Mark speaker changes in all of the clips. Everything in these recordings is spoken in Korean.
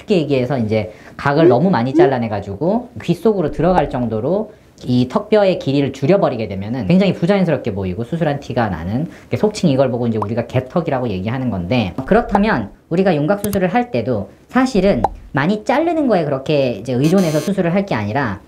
Speaker 1: 쉽게 얘기해서 이제 각을 너무 많이 잘라내가지고 귀 속으로 들어갈 정도로 이 턱뼈의 길이를 줄여버리게 되면은 굉장히 부자연스럽게 보이고 수술한 티가 나는, 속칭 이걸 보고 이제 우리가 개턱이라고 얘기하는 건데, 그렇다면 우리가 윤곽 수술을 할 때도 사실은 많이 자르는 거에 그렇게 이제 의존해서 수술을 할 게 아니라.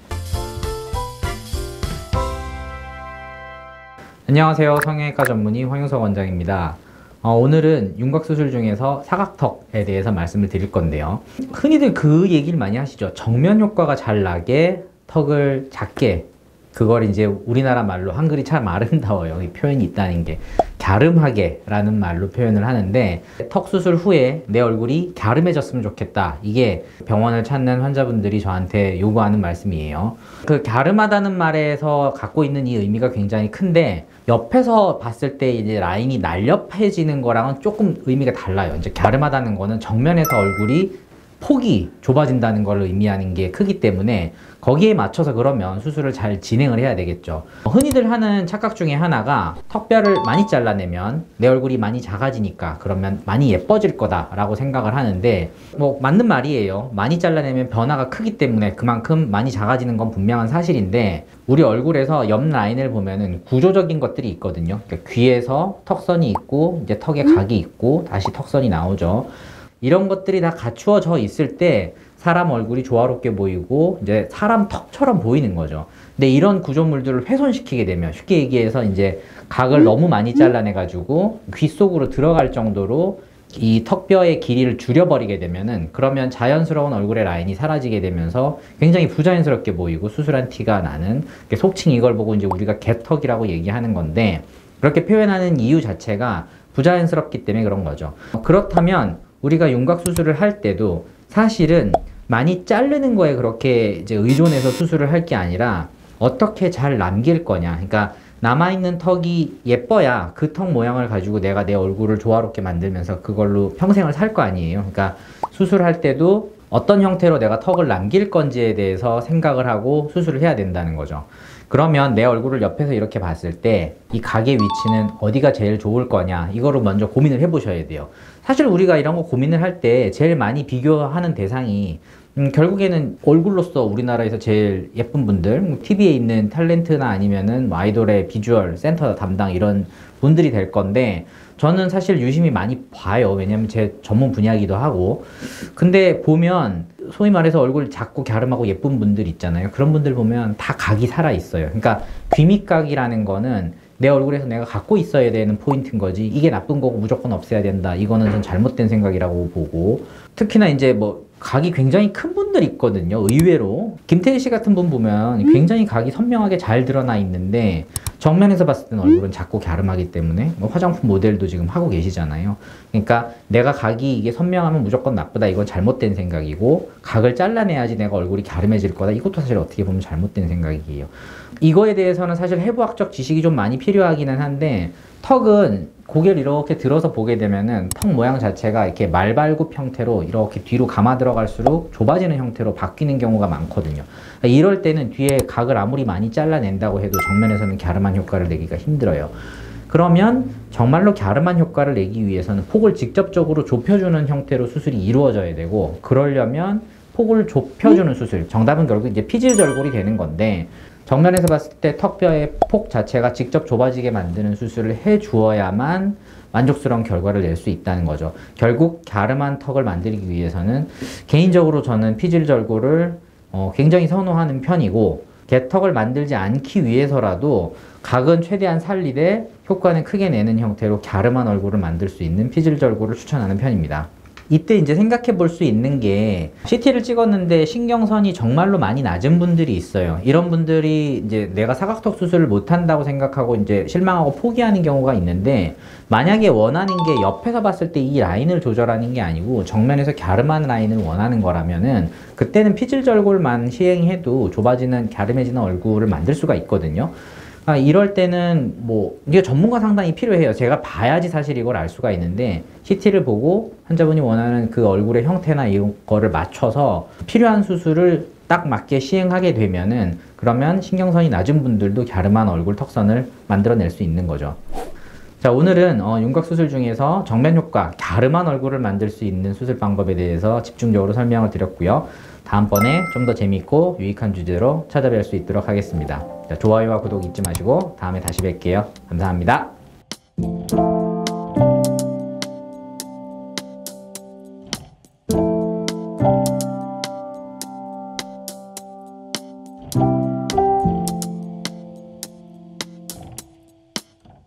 Speaker 2: 안녕하세요. 성형외과 전문의 황용석 원장입니다. 오늘은 윤곽 수술 중에서 사각턱에 대해서 말씀을 드릴 건데요. 흔히들 그 얘기를 많이 하시죠. 정면 효과가 잘 나게 턱을 작게, 그걸 이제 우리나라 말로 한글이 참 아름다워요. 이 표현이 있다는 게 갸름하게 라는 말로 표현을 하는데, 턱 수술 후에 내 얼굴이 갸름해졌으면 좋겠다, 이게 병원을 찾는 환자분들이 저한테 요구하는 말씀이에요. 그 갸름하다는 말에서 갖고 있는 이 의미가 굉장히 큰데, 옆에서 봤을 때 이제 라인이 날렵해지는 거랑은 조금 의미가 달라요. 이제 갸름하다는 거는 정면에서 얼굴이 폭이 좁아진다는 걸 의미하는 게 크기 때문에 거기에 맞춰서 그러면 수술을 잘 진행을 해야 되겠죠. 흔히들 하는 착각 중에 하나가 턱뼈를 많이 잘라내면 내 얼굴이 많이 작아지니까 그러면 많이 예뻐질 거다 라고 생각을 하는데, 뭐 맞는 말이에요. 많이 잘라내면 변화가 크기 때문에 그만큼 많이 작아지는 건 분명한 사실인데, 우리 얼굴에서 옆 라인을 보면은 구조적인 것들이 있거든요. 그러니까 귀에서 턱선이 있고 이제 턱에 각이 있고 다시 턱선이 나오죠. 이런 것들이 다 갖추어져 있을 때 사람 얼굴이 조화롭게 보이고 이제 사람 턱처럼 보이는 거죠. 근데 이런 구조물들을 훼손시키게 되면, 쉽게 얘기해서 이제 각을 너무 많이 잘라내 가지고 귀 속으로 들어갈 정도로 이 턱뼈의 길이를 줄여버리게 되면은, 그러면 자연스러운 얼굴의 라인이 사라지게 되면서 굉장히 부자연스럽게 보이고 수술한 티가 나는, 속칭 이걸 보고 이제 우리가 개턱이라고 얘기하는 건데, 그렇게 표현하는 이유 자체가 부자연스럽기 때문에 그런 거죠. 그렇다면 우리가 윤곽 수술을 할 때도 사실은 많이 자르는 거에 그렇게 이제 의존해서 수술을 할 게 아니라 어떻게 잘 남길 거냐. 그러니까 남아있는 턱이 예뻐야 그 턱 모양을 가지고 내가 내 얼굴을 조화롭게 만들면서 그걸로 평생을 살 거 아니에요. 그러니까 수술할 때도 어떤 형태로 내가 턱을 남길 건지에 대해서 생각을 하고 수술을 해야 된다는 거죠. 그러면 내 얼굴을 옆에서 이렇게 봤을 때 이 각의 위치는 어디가 제일 좋을 거냐, 이거를 먼저 고민을 해 보셔야 돼요. 사실 우리가 이런 거 고민을 할 때 제일 많이 비교하는 대상이 결국에는 얼굴로서 우리나라에서 제일 예쁜 분들, TV에 있는 탤런트나 아니면은 뭐 아이돌의 비주얼 센터 담당 이런 분들이 될 건데, 저는 사실 유심히 많이 봐요. 왜냐면 제 전문 분야이기도 하고. 근데 보면 소위 말해서 얼굴 작고 갸름하고 예쁜 분들 있잖아요. 그런 분들 보면 다 각이 살아 있어요. 그러니까 귀밑각이라는 거는 내 얼굴에서 내가 갖고 있어야 되는 포인트인 거지, 이게 나쁜 거고 무조건 없애야 된다, 이거는 좀 잘못된 생각이라고 보고, 특히나 이제 뭐 각이 굉장히 큰 분들 있거든요. 의외로 김태희 씨 같은 분 보면 굉장히 각이 선명하게 잘 드러나 있는데, 정면에서 봤을 때는 얼굴은 작고 갸름하기 때문에, 뭐 화장품 모델도 지금 하고 계시잖아요. 그러니까 내가 각이 이게 선명하면 무조건 나쁘다, 이건 잘못된 생각이고, 각을 잘라내야지 내가 얼굴이 갸름해질 거다, 이것도 사실 어떻게 보면 잘못된 생각이에요. 이거에 대해서는 사실 해부학적 지식이 좀 많이 필요하기는 한데, 턱은 고개를 이렇게 들어서 보게 되면은 턱 모양 자체가 이렇게 말발굽 형태로 이렇게 뒤로 감아 들어갈수록 좁아지는 형태로 바뀌는 경우가 많거든요. 이럴 때는 뒤에 각을 아무리 많이 잘라낸다고 해도 정면에서는 갸름한 효과를 내기가 힘들어요. 그러면 정말로 갸름한 효과를 내기 위해서는 폭을 직접적으로 좁혀주는 형태로 수술이 이루어져야 되고, 그러려면 폭을 좁혀주는 수술, 정답은 결국 이제 피질절골이 되는 건데, 정면에서 봤을 때 턱뼈의 폭 자체가 직접 좁아지게 만드는 수술을 해 주어야만 만족스러운 결과를 낼 수 있다는 거죠. 결국 갸름한 턱을 만들기 위해서는 개인적으로 저는 피질절골을 굉장히 선호하는 편이고, 개턱을 만들지 않기 위해서라도 각은 최대한 살리되 효과는 크게 내는 형태로 갸름한 얼굴을 만들 수 있는 피질절골을 추천하는 편입니다. 이때 이제 생각해 볼 수 있는 게, CT를 찍었는데 신경선이 정말로 많이 낮은 분들이 있어요. 이런 분들이 이제 내가 사각턱 수술을 못 한다고 생각하고 이제 실망하고 포기하는 경우가 있는데, 만약에 원하는 게 옆에서 봤을 때 이 라인을 조절하는 게 아니고 정면에서 갸름한 라인을 원하는 거라면은, 그때는 피질절골만 시행해도 좁아지는 갸름해지는 얼굴을 만들 수가 있거든요. 이럴 때는 뭐 이게 전문가 상담이 필요해요. 제가 봐야지 사실 이걸 알 수가 있는데, CT를 보고 환자분이 원하는 그 얼굴의 형태나 이거를 맞춰서 필요한 수술을 딱 맞게 시행하게 되면은, 그러면 신경선이 낮은 분들도 갸름한 얼굴 턱선을 만들어낼 수 있는 거죠. 자, 오늘은 윤곽 수술 중에서 정면 효과, 갸름한 얼굴을 만들 수 있는 수술 방법에 대해서 집중적으로 설명을 드렸고요. 다음번에 좀 더 재밌고 유익한 주제로 찾아뵐 수 있도록 하겠습니다. 자, 좋아요와 구독 잊지 마시고 다음에 다시 뵐게요. 감사합니다.